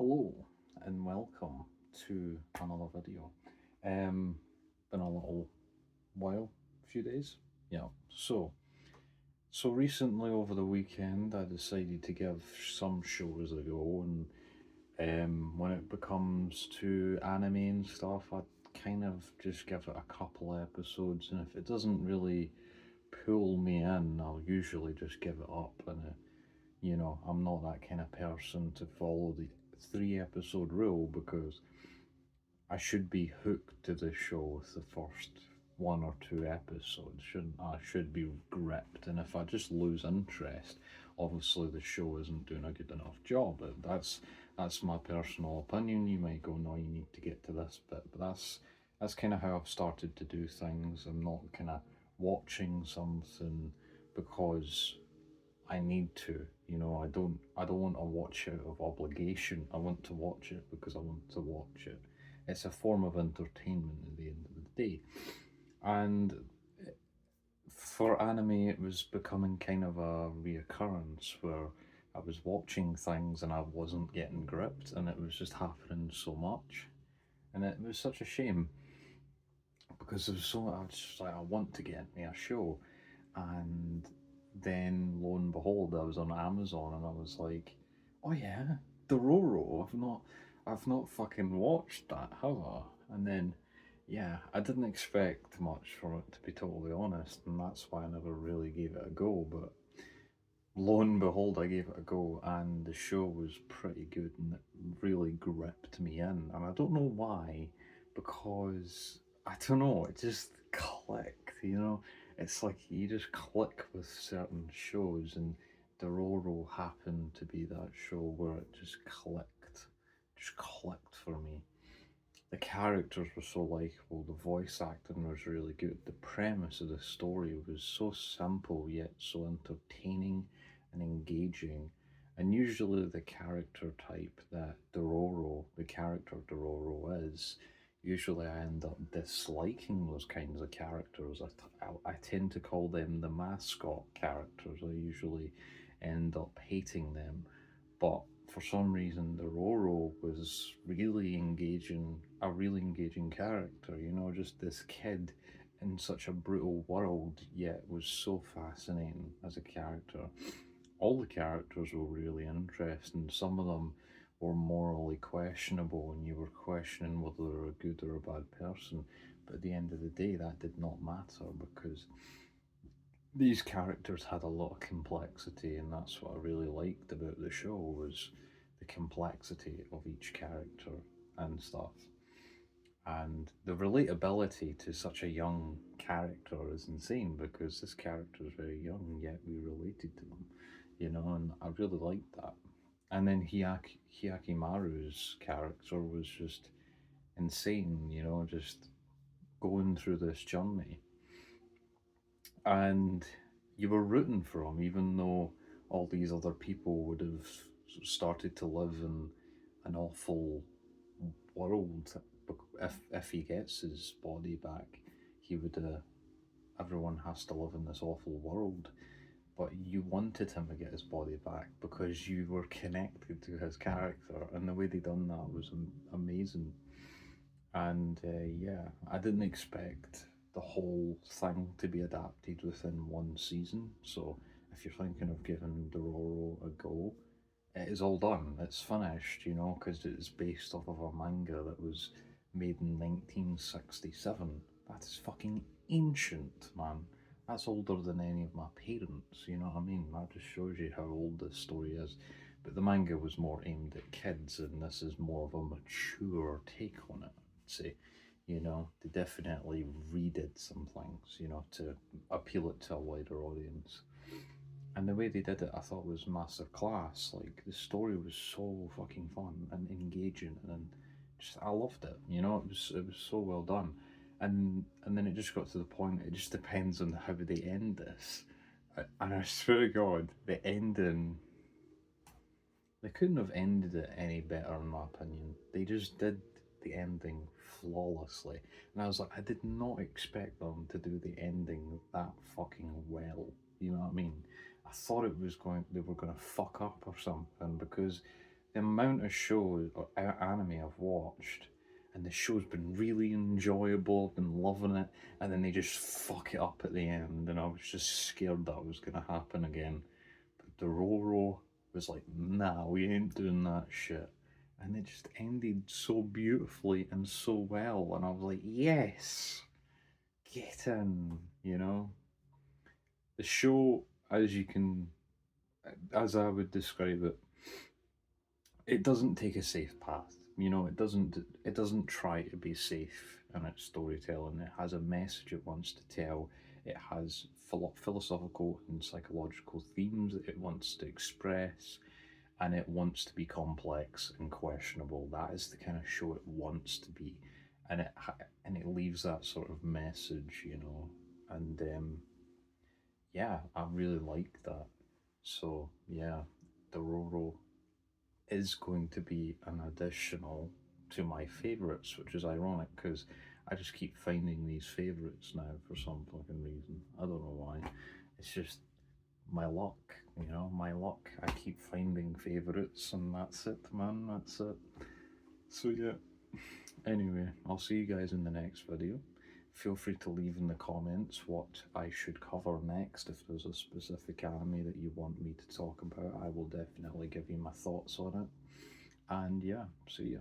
Hello and welcome to another video. Been a little while, few days. Yeah. So recently over the weekend, I decided to give some shows a go, and when it becomes to anime and stuff, I kind of just give it a couple episodes, and if it doesn't really pull me in, I'll usually just give it up. And I'm not that kind of person to follow the 3 episode rule because I should be hooked to the show with the first 1 or 2 episodes, shouldn't I? I should be gripped, and if I just lose interest, obviously the show isn't doing a good enough job. That's my personal opinion. You might go, no, you need to get to this bit, but that's kind of how I've started to do things. I'm not kind of watching something because I need to. I don't want to watch out of obligation. I want to watch it because I want to watch it. It's a form of entertainment at the end of the day. And for anime, it was becoming kind of a reoccurrence where I was watching things and I wasn't getting gripped, and it was just happening so much. And it was such a shame because there was so I was just like, I want to get me a show. And then lo and behold, I was on Amazon and I was like, oh yeah, Dororo. I've not fucking watched that, have I? And then, yeah, I didn't expect much from it, to be totally honest, and that's why I never really gave it a go. But lo and behold, I gave it a go, and the show was pretty good, and it really gripped me in. And I don't know why, because I don't know, it just clicked. It's like you just click with certain shows, and Dororo happened to be that show where it just clicked for me. The characters were so likable, the voice acting was really good, the premise of the story was so simple yet so entertaining and engaging. And usually, the character type that the character Dororo is, usually I end up disliking those kinds of characters. I tend to call them the mascot characters. I usually end up hating them, but for some reason the Roro was a really engaging character, just this kid in such a brutal world, yet was so fascinating as a character. All the characters were really interesting. Some of them were morally questionable, and you were questioning whether they were a good or a bad person. But at the end of the day, that did not matter because these characters had a lot of complexity, and that's what I really liked about the show was the complexity of each character and stuff. And the relatability to such a young character is insane because this character is very young, yet we related to them, and I really liked that. And then Hiyakimaru's character was just insane, just going through this journey, and you were rooting for him, even though all these other people would have started to live in an awful world. If he gets his body back, he would. Everyone has to live in this awful world. But you wanted him to get his body back because you were connected to his character, and the way they done that was amazing. And yeah, I didn't expect the whole thing to be adapted within 1 season. So if you're thinking of giving Dororo a go, it is all done. It's finished, because it's based off of a manga that was made in 1967. That is fucking ancient, man. That's older than any of my parents, you know what I mean? That just shows you how old this story is. But the manga was more aimed at kids, and this is more of a mature take on it, I'd say. They definitely redid some things, to appeal it to a wider audience. And the way they did it, I thought was massive class. Like the story was so fucking fun and engaging, and just I loved it. It was so well done, and then it just got to the point. It just depends on how they end this, and I swear to God, the ending. They couldn't have ended it any better, in my opinion. They just did the ending flawlessly, and I was like, I did not expect them to do the ending that fucking well. You know what I mean? I thought they were gonna fuck up or something because the amount of shows or anime I've watched, and the show's been really enjoyable, been loving it, and then they just fuck it up at the end, and I was just scared that was gonna happen again. But Dororo was like, nah, we ain't doing that shit. And it just ended so beautifully and so well, and I was like, yes, get in, you know? The show, as you can, as I would describe it, it doesn't take a safe path. You know, it doesn't try to be safe in its storytelling. It has a message it wants to tell. It has philosophical and psychological themes that it wants to express, and it wants to be complex and questionable. That is the kind of show it wants to be, and it leaves that sort of message, you know. And yeah, I really like that. So yeah, Dororo is going to be an additional to my favorites, which is ironic because I just keep finding these favorites now for some fucking reason. I don't know why. It's just my luck, you know, my luck. I keep finding favorites, and that's it, man. That's it. So, yeah. Anyway, I'll see you guys in the next video. Feel free to leave in the comments what I should cover next. If there's a specific anime that you want me to talk about, I will definitely give you my thoughts on it. And yeah, see ya.